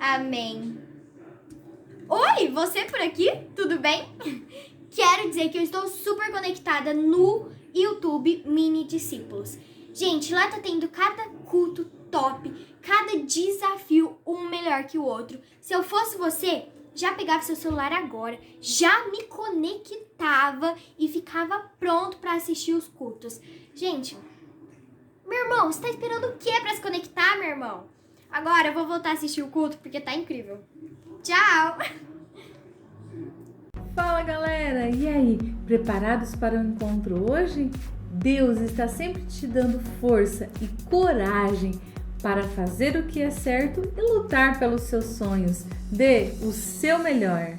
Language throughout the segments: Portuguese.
Amém. Oi, você por aqui? Tudo bem? Quero dizer que eu estou super conectada no YouTube Mini Discípulos. Gente, lá tá tendo cada culto top, cada desafio um melhor que o outro. Se eu fosse você, já pegava seu celular agora, já me conectava e ficava pronto para assistir os cultos. Gente, meu irmão, você tá esperando o quê para se conectar, meu irmão? Agora eu vou voltar a assistir o culto porque tá incrível. Tchau! Fala galera, e aí? Preparados para o encontro hoje? Deus está sempre te dando força e coragem para fazer o que é certo e lutar pelos seus sonhos. Dê o seu melhor.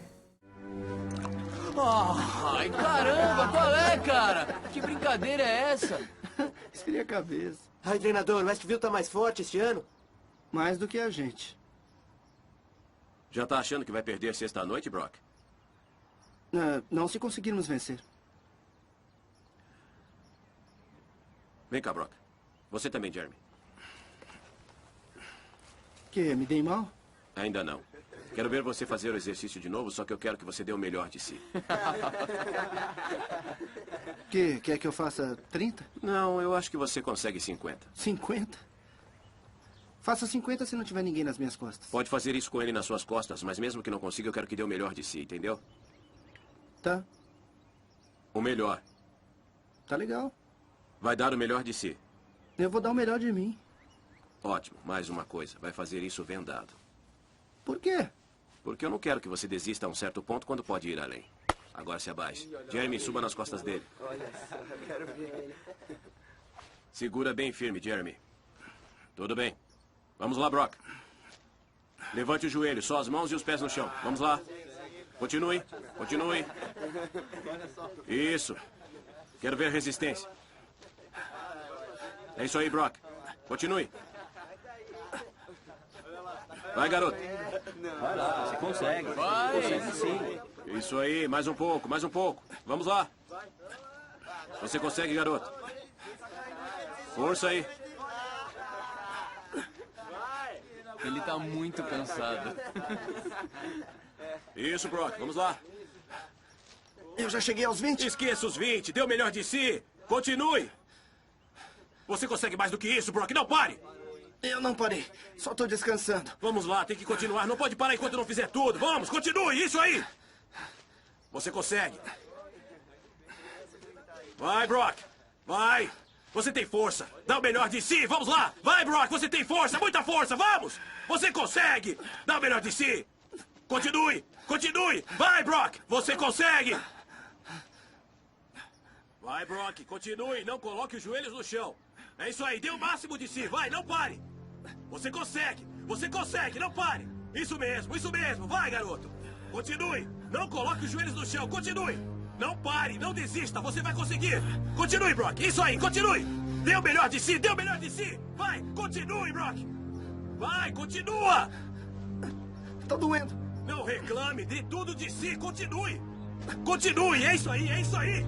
Ai, caramba, qual é, cara? Que brincadeira é essa? Esfria a cabeça. Ai, treinador, o Westview tá mais forte este ano? Mais do que a gente. Já tá achando que vai perder sexta-noite, Brock? Não se conseguirmos vencer. Vem cá, Brock. Você também, Jeremy. Que, me dei mal? Ainda não. Quero ver você fazer o exercício de novo, só que eu quero que você dê o melhor de si. Quer que eu faça 30? Não, eu acho que você consegue 50. 50? Faça 50 se não tiver ninguém nas minhas costas. Pode fazer isso com ele nas suas costas, mas mesmo que não consiga, eu quero que dê o melhor de si, entendeu? Tá. O melhor. Tá legal. Vai dar o melhor de si. Eu vou dar o melhor de mim. Ótimo. Mais uma coisa. Vai fazer isso vendado. Por quê? Porque eu não quero que você desista a um certo ponto quando pode ir além. Agora se abaixe. Jeremy, suba nas costas dele. Segura bem firme, Jeremy. Tudo bem. Vamos lá, Brock. Levante o joelho, só as mãos e os pés no chão. Vamos lá. Continue. Continue. Isso. Quero ver resistência. É isso aí, Brock. Continue. Vai, garoto. Vai lá, você consegue. Vai. Consegue sim. Isso aí, mais um pouco, mais um pouco. Vamos lá. Você consegue, garoto. Força aí. Ele tá muito cansado. Isso, Brock, vamos lá. Eu já cheguei aos 20? Esqueça os 20, dê o melhor de si. Continue. Você consegue mais do que isso, Brock, não pare. Eu não parei. Só tô descansando. Vamos lá, tem que continuar. Não pode parar enquanto não fizer tudo. Vamos, continue, isso aí. Você consegue. Vai, Brock. Vai. Você tem força. Dá o melhor de si. Vamos lá. Vai, Brock. Você tem força. Muita força. Vamos. Você consegue. Dá o melhor de si. Continue. Continue. Vai, Brock. Você consegue. Vai, Brock. Continue. Não coloque os joelhos no chão. É isso aí. Dê o máximo de si. Vai, não pare. Você consegue. Você consegue. Não pare. Isso mesmo. Isso mesmo. Vai, garoto. Continue. Não coloque os joelhos no chão. Continue. Não pare, não desista, você vai conseguir. Continue, Brock, isso aí, continue. Dê o melhor de si, dê o melhor de si. Vai, continue, Brock. Vai, continua. Tá doendo. Não reclame, dê tudo de si, continue. Continue, é isso aí, é isso aí.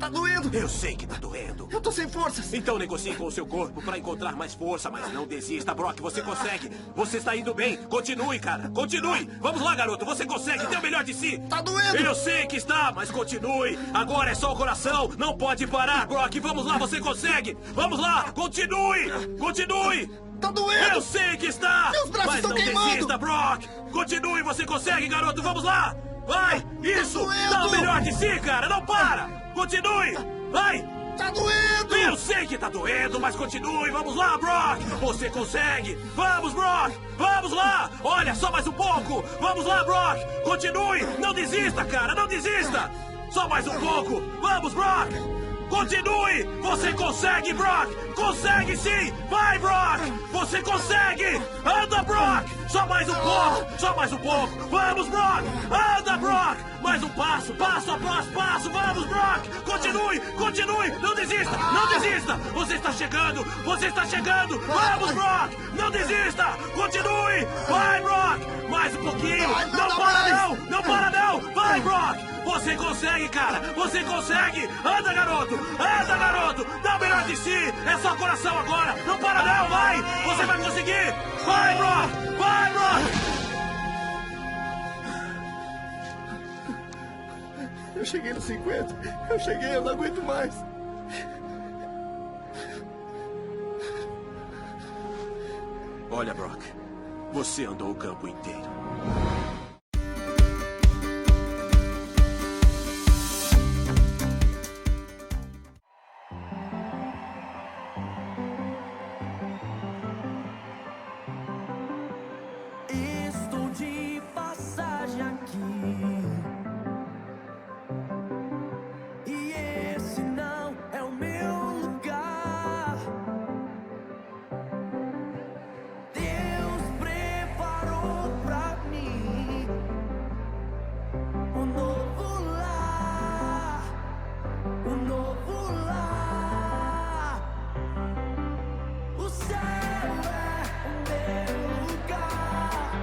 Tá doendo. Eu sei que tá doendo. Eu tô sem forças. Então negocie com o seu corpo para encontrar mais força, mas não desista, Brock, você consegue. Você está indo bem, continue, cara, continue. Vamos lá, garoto, você consegue, dê o melhor de si. Tá doendo. Eu sei que está, mas continue. Agora é só o coração, não pode parar, Brock. Vamos lá, você consegue. Vamos lá, continue, continue. Tá doendo. Eu sei que está, Meus braços mas estão não queimando. desista, Brock. Continue, você consegue, garoto, vamos lá. Vai, isso, doendo. dá o melhor de si, cara, não para. Continue, vai. Tá doendo. Eu sei que tá doendo, mas continue. Vamos lá, Brock. Você consegue. Vamos, Brock. Vamos lá. Olha, só mais um pouco. Vamos lá, Brock. Continue. Não desista, cara. Não desista. Só mais um pouco. Vamos, Brock. Continue. Você consegue, Brock. Consegue sim. Vai, Brock. Você consegue. Anda, Brock. Só mais um pouco. Só mais um pouco. Vamos, Brock. Anda, Brock. Mais um passo, passo após passo. Vamos, Brock. Continue, continue. Não desista, não desista. Você está chegando, você está chegando. Vamos, Brock. Não desista. Continue. Vai, Brock. Mais um pouquinho. Não para não, não para não. Vai, Brock. Você consegue, cara. Você consegue. Anda, garoto. Anda, garoto. Dá o melhor de si! É só coração agora! Não para não, vai! Você vai conseguir! Vai, Brock! Vai, Brock! Eu cheguei nos 50. Eu não aguento mais. Olha, Brock, você andou o campo inteiro. Estou de passagem aqui. E esse não é o meu lugar. Deus preparou pra mim um novo lar, um novo lar. O céu é o meu lugar.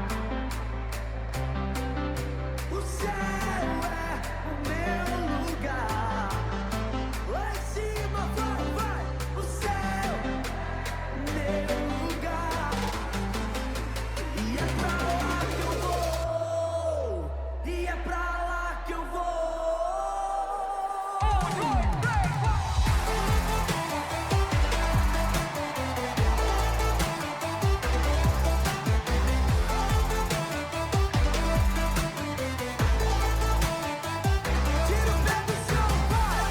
O céu é o meu lugar. Lá em cima, vai, vai. O céu, meu lugar. E é pra lá que eu vou. E é pra lá que eu vou. Tira o pé do chão, vai.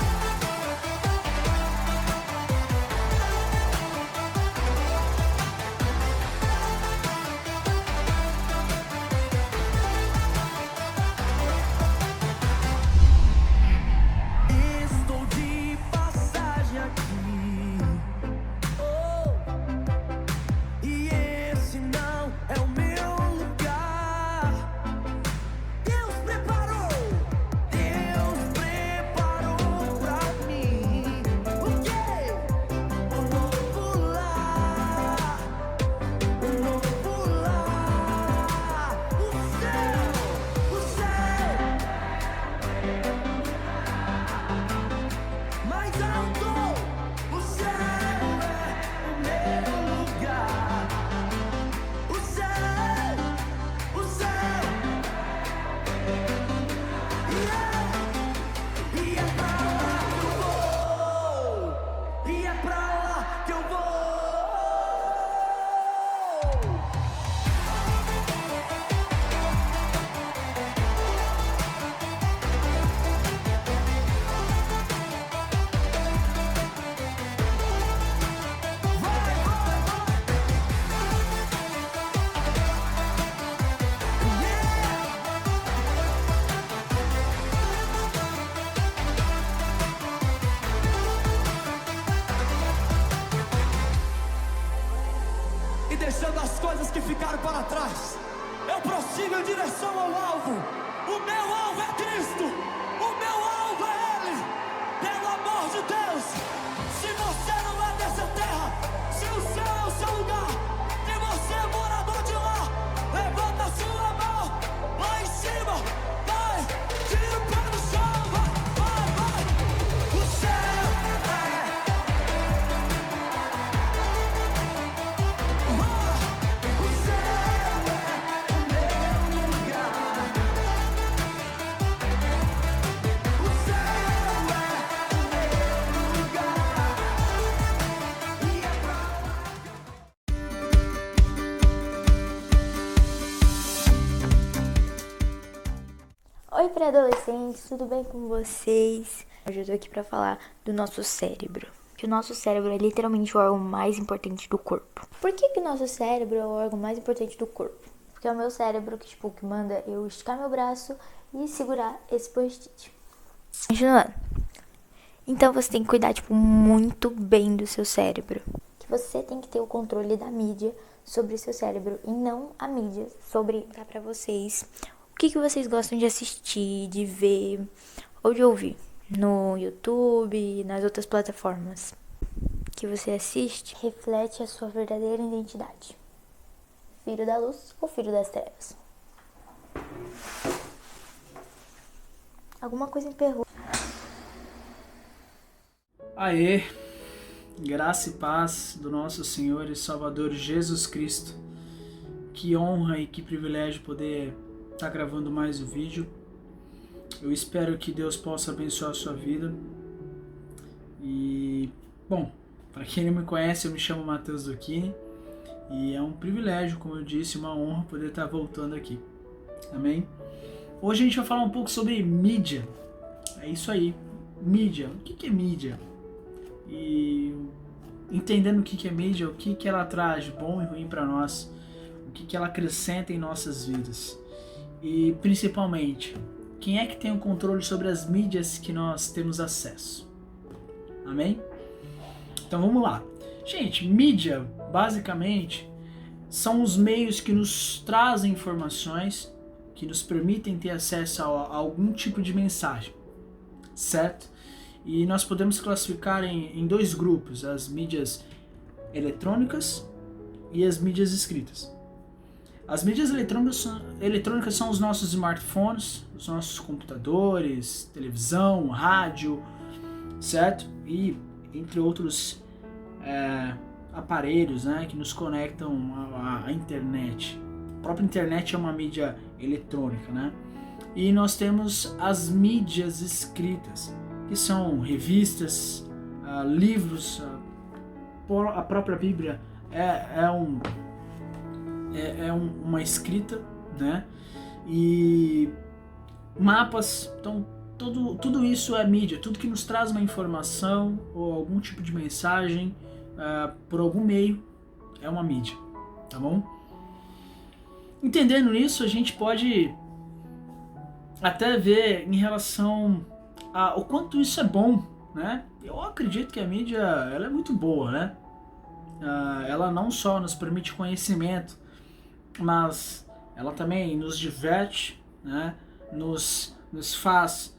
Estou de passagem aqui. Oh, e esse não é o meu lugar. Deus preparou pra mim o quê? Um novo lar, um novo lar. O céu mais alto. O céu é o meu lugar. O céu, o céu. E é pra lá que eu vou. E é pra lá que eu vou. E deixando as coisas que ficaram para trás, eu prossigo em direção ao alvo. O meu alvo é Cristo. O meu alvo é Ele. Pelo amor de Deus, se você não é dessa terra, se o céu é o seu lugar, e você é morador de lá, levanta a sua mão lá em cima. Vai, tira o pé do chão. Vai, vai, vai. O céu é. O céu é o meu lugar. O céu é o meu lugar. E é pra lá. Oi, pré-adolescentes, tudo bem com vocês? Hoje eu tô aqui pra falar do nosso cérebro. Que o nosso cérebro é literalmente o órgão mais importante do corpo. Por que o nosso cérebro é o órgão mais importante do corpo? Porque é o meu cérebro que, que manda eu esticar meu braço e segurar esse post-it. Continuando. Então você tem que cuidar, muito bem do seu cérebro. Que você tem que ter o controle da mídia sobre o seu cérebro e não a mídia sobre dar pra vocês o que vocês gostam de assistir, de ver ou de ouvir no YouTube e nas outras plataformas que você assiste. Reflete a sua verdadeira identidade. Filho da luz ou filho das trevas? Alguma coisa emperrou. Aê, Graça e paz do nosso Senhor e Salvador Jesus Cristo. Que honra e que privilégio poder estar gravando mais um vídeo. Eu espero que Deus possa abençoar a sua vida. E, bom, para quem não me conhece, eu me chamo Matheus Zucchini. E é um privilégio, como eu disse, uma honra poder estar voltando aqui. Amém? Hoje a gente vai falar um pouco sobre mídia. É isso aí, mídia. O que é mídia? E entendendo o que é mídia, o que ela traz de bom e ruim para nós, o que ela acrescenta em nossas vidas. E principalmente, quem é que tem o controle sobre as mídias que nós temos acesso? Amém? Então vamos lá. Gente, mídia, basicamente, são os meios que nos trazem informações, que nos permitem ter acesso a algum tipo de mensagem, certo? E nós podemos classificar em dois grupos, as mídias eletrônicas e as mídias escritas. As mídias eletrônicas são os nossos smartphones, os nossos computadores, televisão, rádio, certo? E entre outros aparelhos, né, que nos conectam à internet. A própria internet é uma mídia eletrônica, né? E nós temos as mídias escritas, que são revistas, livros, a própria Bíblia é uma escrita, né? E mapas, então tudo isso é mídia, tudo que nos traz uma informação ou algum tipo de mensagem por algum meio é uma mídia, tá bom? Entendendo isso, a gente pode até ver em relação o quanto isso é bom, né? Eu acredito que a mídia ela é muito boa, né? Ela não só nos permite conhecimento, mas ela também nos diverte, né? Nos faz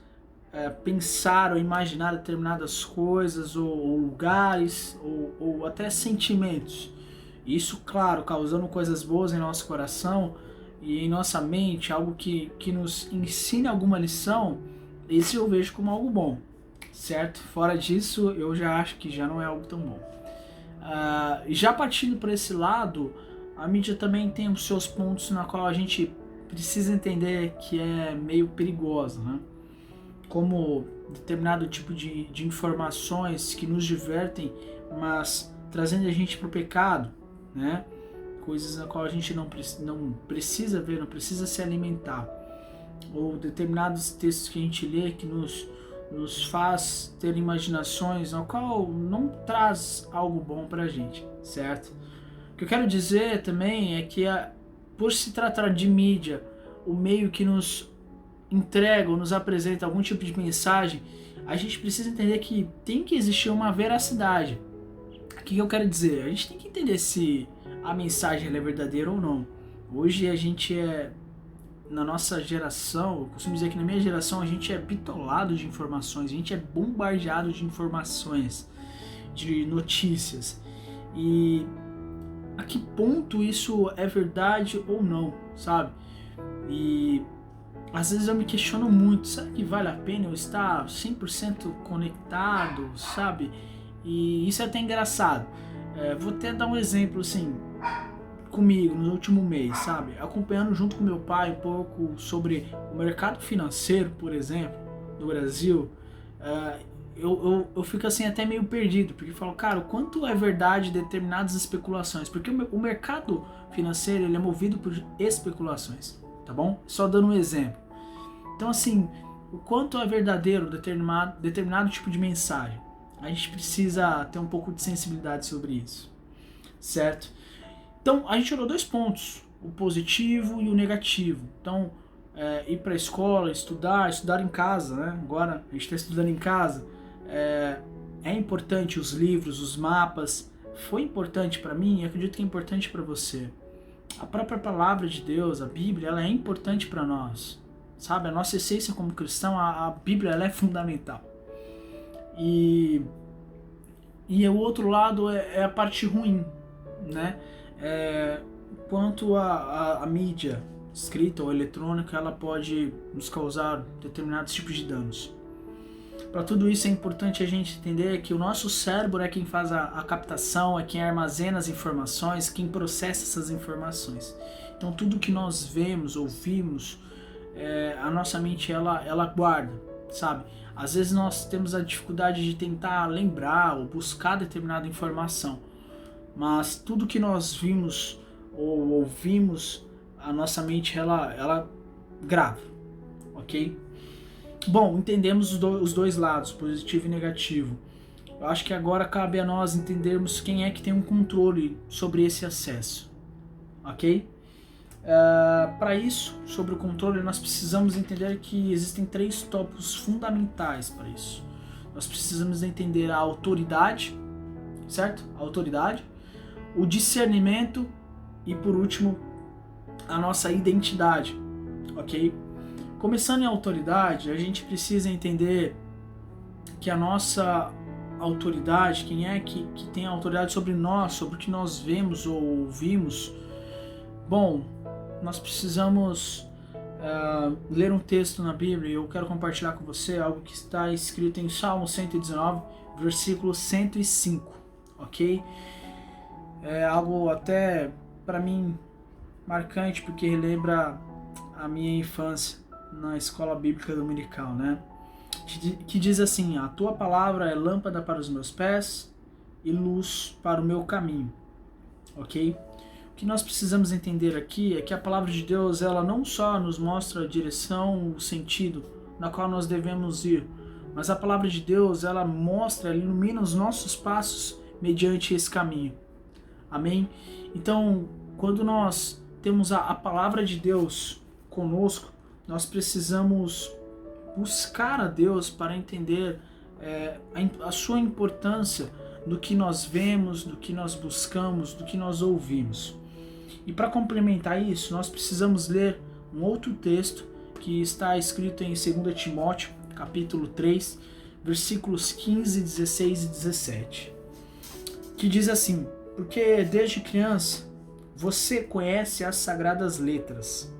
pensar ou imaginar determinadas coisas ou lugares ou até sentimentos. Isso, claro, causando coisas boas em nosso coração e em nossa mente, algo que nos ensine alguma lição. Esse eu vejo como algo bom, certo? Fora disso, eu já acho que já não é algo tão bom. Já partindo por esse lado, a mídia também tem os seus pontos na qual a gente precisa entender que é meio perigosa, né? Como determinado tipo de informações que nos divertem, mas trazendo a gente para o pecado, né? Coisas na qual a gente não precisa ver, não precisa se alimentar. Ou determinados textos que a gente lê que nos faz ter imaginações, ao qual não traz algo bom pra gente, certo? O que eu quero dizer também é que por se tratar de mídia, o meio que nos entrega ou nos apresenta algum tipo de mensagem, a gente precisa entender que tem que existir uma veracidade. O que eu quero dizer? A gente tem que entender se a mensagem é verdadeira ou não. Hoje a gente na nossa geração, eu costumo dizer que na minha geração a gente é bitolado de informações, a gente é bombardeado de informações, de notícias. E a que ponto isso é verdade ou não, sabe? E às vezes eu me questiono muito, será que vale a pena eu estar 100% conectado, sabe? E isso é até engraçado. Vou até dar um exemplo assim, comigo no último mês, sabe? Acompanhando junto com meu pai um pouco sobre o mercado financeiro, por exemplo, do Brasil, eu fico assim até meio perdido, porque eu falo, cara, o quanto é verdade determinadas especulações, porque o mercado financeiro ele é movido por especulações, tá bom? Só dando um exemplo. Então assim, o quanto é verdadeiro determinado tipo de mensagem, a gente precisa ter um pouco de sensibilidade sobre isso, certo? Então, a gente olhou dois pontos, o positivo e o negativo. Então, ir para a escola, estudar em casa, né? Agora a gente está estudando em casa. É importante os livros, os mapas. Foi importante para mim e acredito que é importante para você. A própria palavra de Deus, a Bíblia, ela é importante para nós. Sabe? A nossa essência como cristão, a Bíblia, ela é fundamental. E o outro lado é a parte ruim, né? Quanto a mídia escrita ou eletrônica, ela pode nos causar determinados tipos de danos. Para tudo isso é importante a gente entender que o nosso cérebro é quem faz a captação, é quem armazena as informações, quem processa essas informações. Então tudo que nós vemos, ouvimos, a nossa mente ela guarda, sabe? Às vezes nós temos a dificuldade de tentar lembrar ou buscar determinada informação, mas tudo que nós vimos ou ouvimos, a nossa mente ela grava, ok? Bom, entendemos os dois lados, positivo e negativo. Eu acho que agora cabe a nós entendermos quem é que tem um controle sobre esse acesso, ok? Para isso, sobre o controle, nós precisamos entender que existem 3 tópicos fundamentais para isso. Nós precisamos entender a autoridade, certo? A autoridade, o discernimento e, por último, a nossa identidade, ok? Começando em autoridade, a gente precisa entender que a nossa autoridade, quem é que tem a autoridade sobre nós, sobre o que nós vemos ou ouvimos. Bom, nós precisamos ler um texto na Bíblia e eu quero compartilhar com você algo que está escrito em Salmo 119, versículo 105, ok? É algo até para mim marcante porque relembra a minha infância na escola bíblica dominical, né? Que diz assim: a tua palavra é lâmpada para os meus pés e luz para o meu caminho, ok? O que nós precisamos entender aqui é que a palavra de Deus, ela não só nos mostra a direção, o sentido na qual nós devemos ir, mas a palavra de Deus, ela mostra, ela ilumina os nossos passos mediante esse caminho. Amém? Então, quando nós temos a palavra de Deus conosco, nós precisamos buscar a Deus para entender a sua importância do que nós vemos, do que nós buscamos, do que nós ouvimos. E para complementar isso, nós precisamos ler um outro texto que está escrito em 2 Timóteo, capítulo 3, versículos 15, 16 e 17, que diz assim: porque desde criança você conhece as sagradas letras,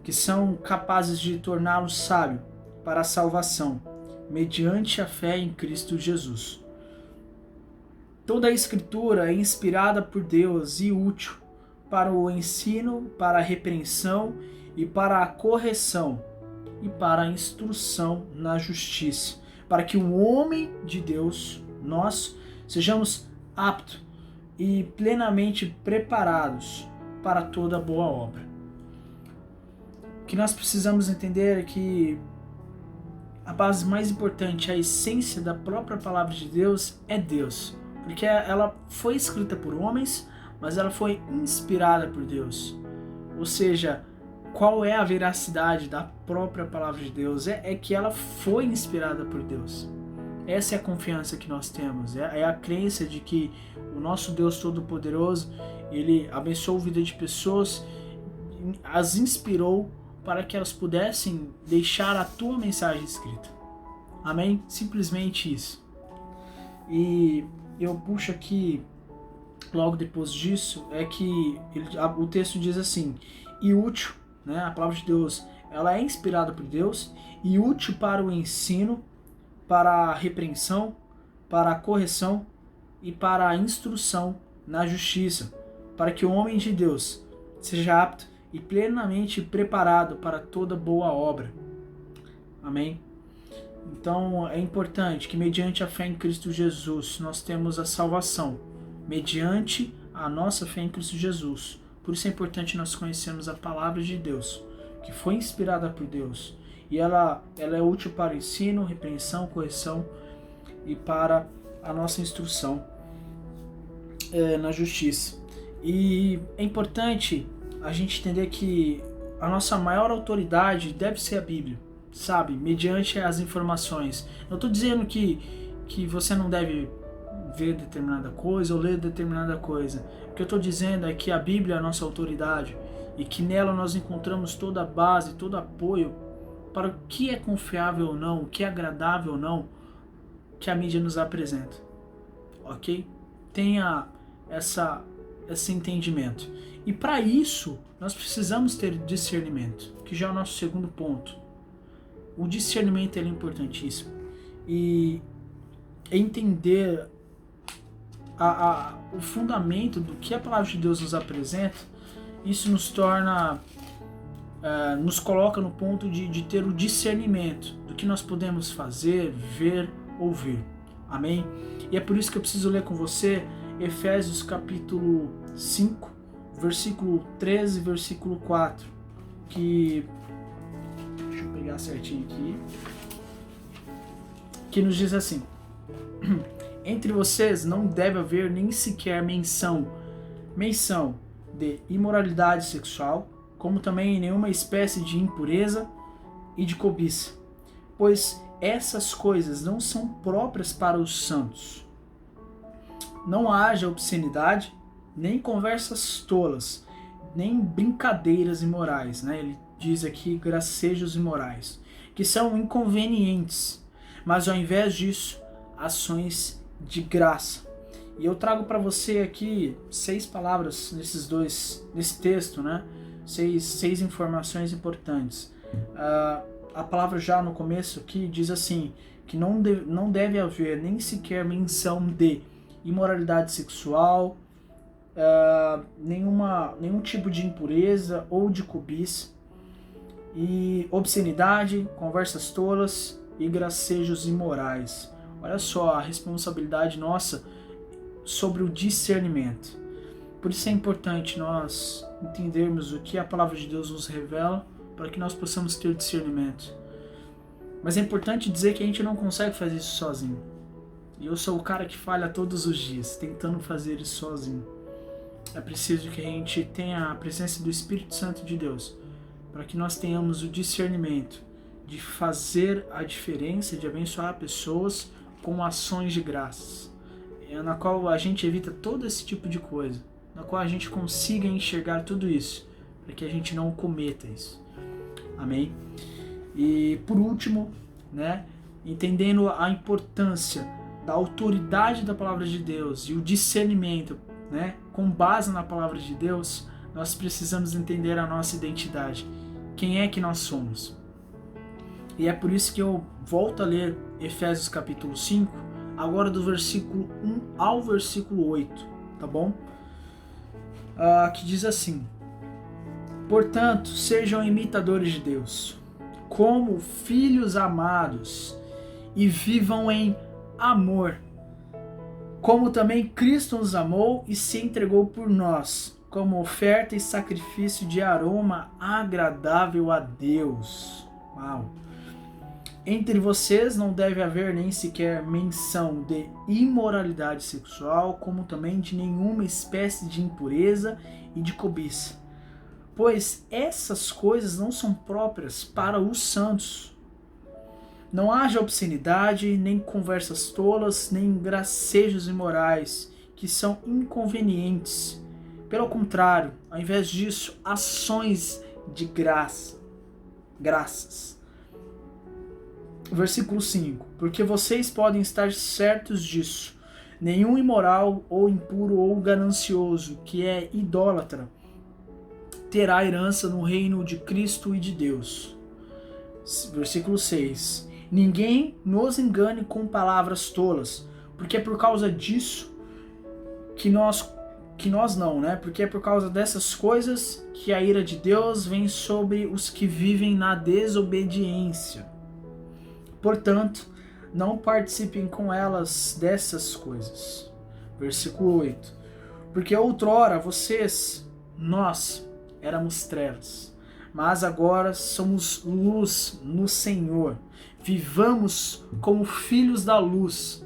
que são capazes de torná-lo sábio para a salvação, mediante a fé em Cristo Jesus. Toda a Escritura é inspirada por Deus e útil para o ensino, para a repreensão e para a correção e para a instrução na justiça, para que o homem de Deus, nós, sejamos aptos e plenamente preparados para toda boa obra. O que nós precisamos entender é que a base mais importante, a essência da própria palavra de Deus é Deus, porque ela foi escrita por homens, mas ela foi inspirada por Deus. Ou seja, qual é a veracidade da própria palavra de Deus? É que ela foi inspirada por Deus. Essa é a confiança que nós temos, é a crença de que o nosso Deus Todo-Poderoso, Ele abençoou a vida de pessoas, as inspirou para que elas pudessem deixar a tua mensagem escrita. Amém? Simplesmente isso. E eu puxo aqui, logo depois disso, é que o texto diz assim: e útil, né? A palavra de Deus, ela é inspirada por Deus e útil para o ensino, para a repreensão, para a correção e para a instrução na justiça, para que o homem de Deus seja apto e plenamente preparado para toda boa obra. Amém? Então é importante que mediante a fé em Cristo Jesus nós temos a salvação, mediante a nossa fé em Cristo Jesus. Por isso é importante nós conhecermos a palavra de Deus, que foi inspirada por Deus, e ela é útil para o ensino, repreensão, correção e para a nossa instrução na justiça. E é importante a gente entender que a nossa maior autoridade deve ser a Bíblia, sabe? Mediante as informações. Não estou dizendo que você não deve ver determinada coisa ou ler determinada coisa. O que eu estou dizendo é que a Bíblia é a nossa autoridade e que nela nós encontramos toda a base, todo apoio para o que é confiável ou não, o que é agradável ou não, que a mídia nos apresenta. Ok? Tenha esse entendimento. E para isso, nós precisamos ter discernimento, que já é o nosso segundo ponto. O discernimento é importantíssimo. e entender o fundamento do que a palavra de Deus nos apresenta, isso nos torna, nos coloca no ponto de ter o discernimento do que nós podemos fazer, ver, ouvir. Amém? E é por isso que eu preciso ler com você Efésios capítulo 5, versículo 13 e versículo 4, que... deixa eu pegar certinho aqui. Que nos diz assim: entre vocês não deve haver nem sequer menção de imoralidade sexual, como também nenhuma espécie de impureza e de cobiça, pois essas coisas não são próprias para os santos. Não haja obscenidade, nem conversas tolas, nem brincadeiras imorais, né? Ele diz aqui gracejos imorais, que são inconvenientes, mas ao invés disso, ações de graça. E eu trago para você aqui 6 palavras nesse texto, né? 6 informações importantes. A palavra já no começo aqui diz assim, que não deve haver nem sequer menção de imoralidade sexual, nenhum tipo de impureza ou de cobiça, e obscenidade, conversas tolas e gracejos imorais. Olha só a responsabilidade nossa sobre o discernimento. Por isso é importante nós entendermos o que a palavra de Deus nos revela, para que nós possamos ter discernimento. Mas é importante dizer que a gente não consegue fazer isso sozinho. E eu sou o cara que falha todos os dias, tentando fazer isso sozinho. É preciso que a gente tenha a presença do Espírito Santo de Deus, para que nós tenhamos o discernimento de fazer a diferença, de abençoar pessoas com ações de graças, na qual a gente evita todo esse tipo de coisa, na qual a gente consiga enxergar tudo isso, para que a gente não cometa isso. Amém? E por último, né, entendendo a importância da autoridade da palavra de Deus e o discernimento, né, com base na palavra de Deus, nós precisamos entender a nossa identidade. Quem é que nós somos? E é por isso que eu volto a ler Efésios capítulo 5, agora do versículo 1 ao versículo 8, tá bom? Que diz assim: portanto, sejam imitadores de Deus, como filhos amados, e vivam em amor, como também Cristo nos amou e se entregou por nós, como oferta e sacrifício de aroma agradável a Deus. Uau! Entre vocês não deve haver nem sequer menção de imoralidade sexual, como também de nenhuma espécie de impureza e de cobiça, pois essas coisas não são próprias para os santos. Não haja obscenidade, nem conversas tolas, nem gracejos imorais, que são inconvenientes. Pelo contrário, ao invés disso, ações de graças. Versículo 5. Porque vocês podem estar certos disso. Nenhum imoral, ou impuro, ou ganancioso, que é idólatra, terá herança no reino de Cristo e de Deus. Versículo 6. Ninguém nos engane com palavras tolas, porque é por causa disso que nós não, né? Porque é por causa dessas coisas que a ira de Deus vem sobre os que vivem na desobediência. Portanto, não participem com elas dessas coisas. Versículo 8. Porque outrora nós éramos trevas, mas agora somos luz no Senhor. Vivamos como filhos da luz.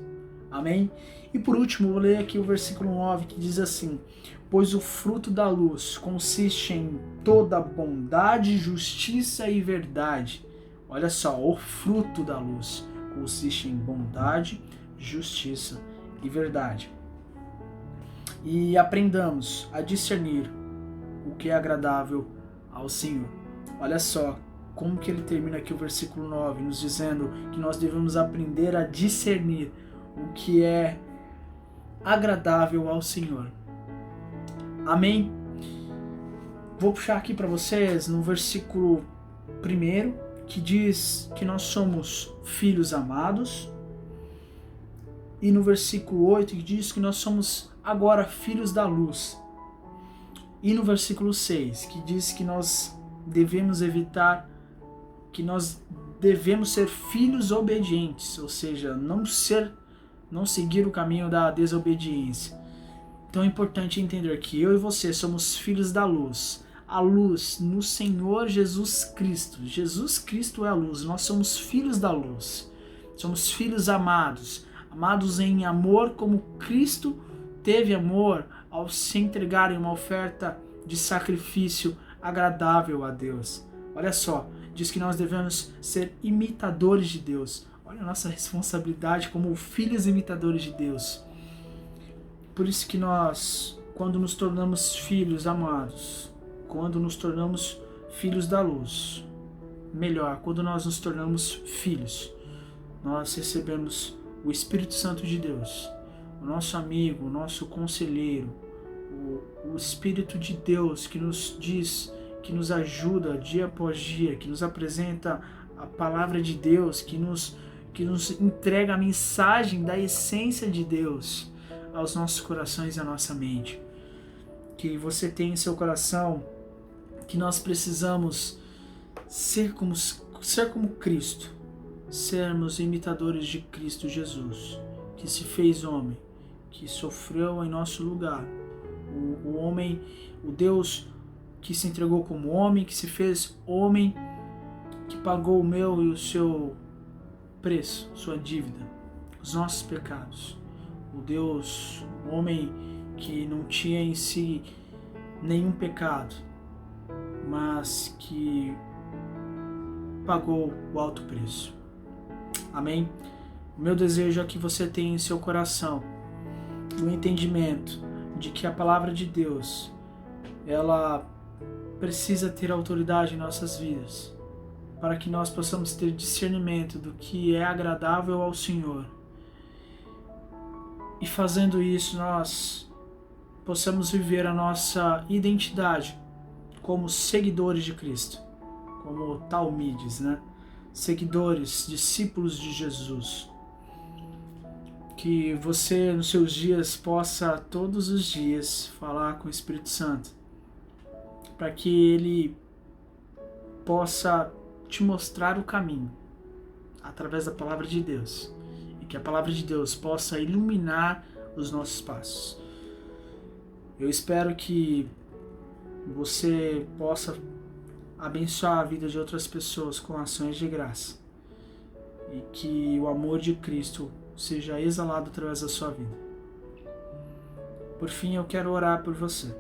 Amém? E por último, vou ler aqui o versículo 9, que diz assim: pois o fruto da luz consiste em toda bondade, justiça e verdade. Olha só, o fruto da luz consiste em bondade, justiça e verdade. E aprendamos a discernir o que é agradável ao Senhor. Olha só como que ele termina aqui o versículo 9, nos dizendo que nós devemos aprender a discernir o que é agradável ao Senhor. Amém? Vou puxar aqui para vocês no versículo 1, que diz que nós somos filhos amados, e no versículo 8 que diz que nós somos agora filhos da luz. E no versículo 6 que diz que nós devemos evitar, que nós devemos ser filhos obedientes, ou seja, não seguir o caminho da desobediência. Então é importante entender que eu e você somos filhos da luz. A luz no Senhor Jesus Cristo. Jesus Cristo é a luz, nós somos filhos da luz. Somos filhos amados, amados em amor como Cristo teve amor ao se entregar em uma oferta de sacrifício agradável a Deus. Olha só, diz que nós devemos ser imitadores de Deus. Olha a nossa responsabilidade como filhos imitadores de Deus. Por isso que nós, quando nos tornamos filhos amados, quando nos tornamos filhos da luz, melhor, quando nós nos tornamos filhos, nós recebemos o Espírito Santo de Deus, o nosso amigo, o nosso conselheiro, o Espírito de Deus que nos diz, que nos ajuda dia após dia, que nos apresenta a palavra de Deus, que nos entrega a mensagem da essência de Deus aos nossos corações e à nossa mente. Que você tem em seu coração que nós precisamos ser como Cristo, sermos imitadores de Cristo Jesus, que se fez homem, que sofreu em nosso lugar, o homem, o Deus que se entregou como homem, que se fez homem, que pagou o meu e o seu preço, sua dívida, os nossos pecados. O Deus, o homem que não tinha em si nenhum pecado, mas que pagou o alto preço. Amém? O meu desejo é que você tenha em seu coração o entendimento de que a palavra de Deus, ela precisa ter autoridade em nossas vidas, para que nós possamos ter discernimento do que é agradável ao Senhor. E fazendo isso, nós possamos viver a nossa identidade como seguidores de Cristo, como talmides, né? Seguidores, discípulos de Jesus. Que você, nos seus dias, possa todos os dias falar com o Espírito Santo, para que Ele possa te mostrar o caminho através da palavra de Deus, e que a palavra de Deus possa iluminar os nossos passos. Eu espero que você possa abençoar a vida de outras pessoas com ações de graça, e que o amor de Cristo seja exalado através da sua vida. Por fim, eu quero orar por você.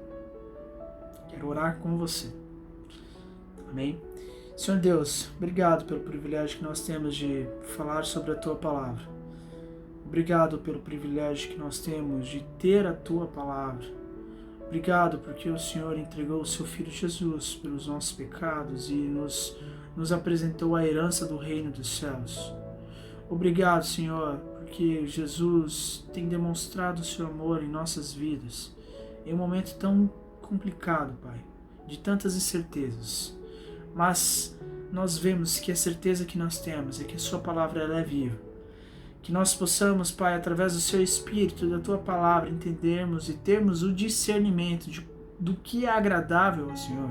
Quero orar com você. Amém? Senhor Deus, obrigado pelo privilégio que nós temos de falar sobre a Tua Palavra. Obrigado pelo privilégio que nós temos de ter a Tua Palavra. Obrigado porque o Senhor entregou o Seu Filho Jesus pelos nossos pecados e nos apresentou a herança do reino dos céus. Obrigado, Senhor, porque Jesus tem demonstrado o Seu amor em nossas vidas em um momento tão complicado, Pai, de tantas incertezas. Mas nós vemos que a certeza que nós temos é que a Sua palavra ela é viva. Que nós possamos, Pai, através do Seu Espírito, da Tua palavra, entendermos e termos o discernimento do que é agradável ao Senhor.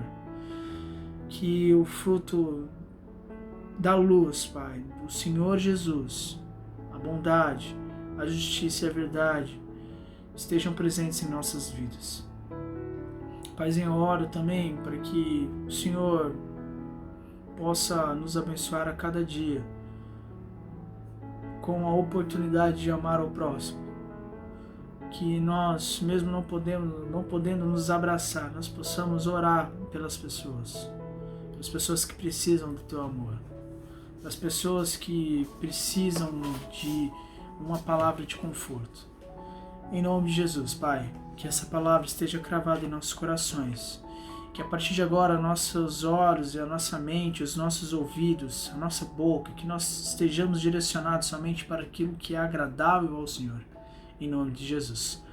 Que o fruto da luz, Pai, do Senhor Jesus, a bondade, a justiça e a verdade estejam presentes em nossas vidas. Paizinho, eu oro também para que o Senhor possa nos abençoar a cada dia com a oportunidade de amar ao próximo. Que nós, mesmo não podendo nos abraçar, nós possamos orar pelas pessoas que precisam do Teu amor, das pessoas que precisam de uma palavra de conforto. Em nome de Jesus, Pai, que essa palavra esteja cravada em nossos corações, que a partir de agora nossos olhos e a nossa mente, os nossos ouvidos, a nossa boca, que nós estejamos direcionados somente para aquilo que é agradável ao Senhor, em nome de Jesus.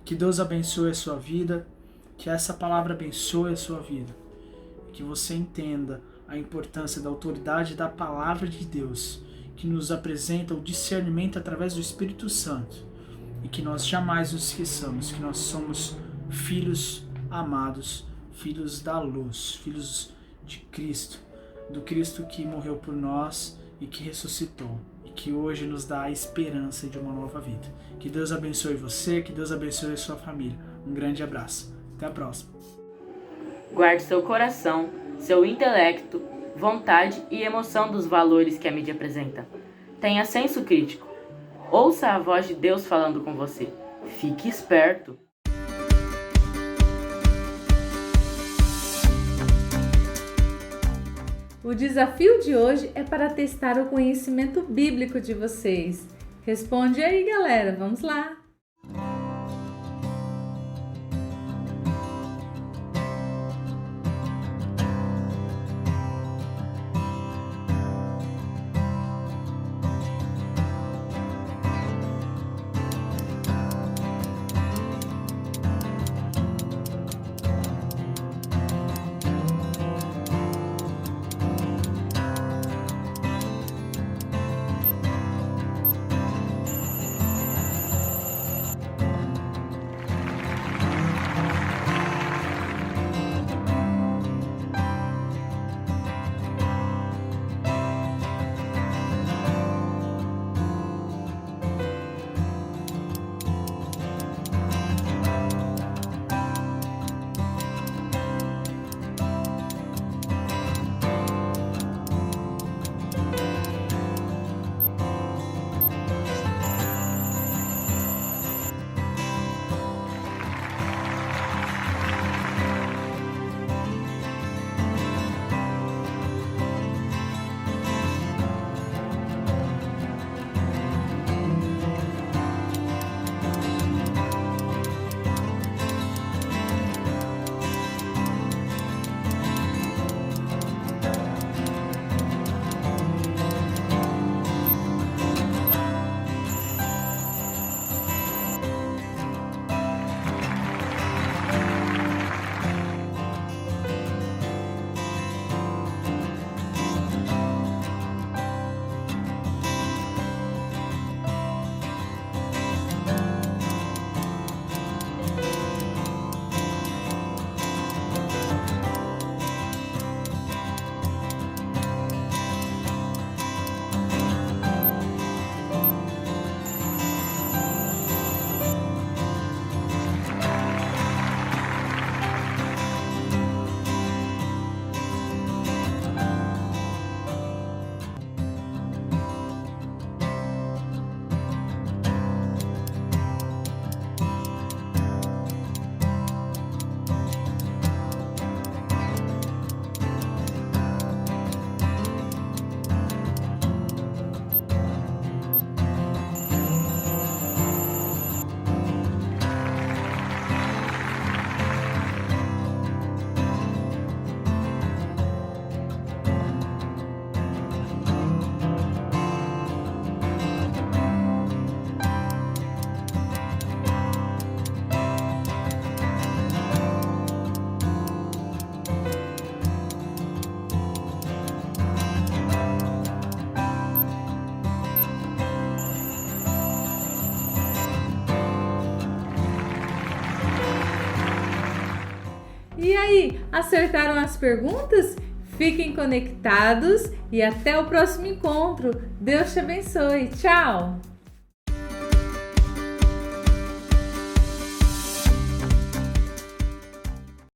Que Deus abençoe a sua vida, que essa palavra abençoe a sua vida, que você entenda a importância da autoridade da palavra de Deus, que nos apresenta o discernimento através do Espírito Santo e que nós jamais nos esqueçamos que nós somos filhos amados, filhos da luz, filhos de Cristo, do Cristo que morreu por nós e que ressuscitou e que hoje nos dá a esperança de uma nova vida. Que Deus abençoe você, que Deus abençoe a sua família. Um grande abraço. Até a próxima. Guarde seu coração, seu intelecto, vontade e emoção dos valores que a mídia apresenta. Tenha senso crítico. Ouça a voz de Deus falando com você. Fique esperto. O desafio de hoje é para testar o conhecimento bíblico de vocês. Responde aí, galera, vamos lá! E aí, acertaram as perguntas? Fiquem conectados e até o próximo encontro. Deus te abençoe. Tchau!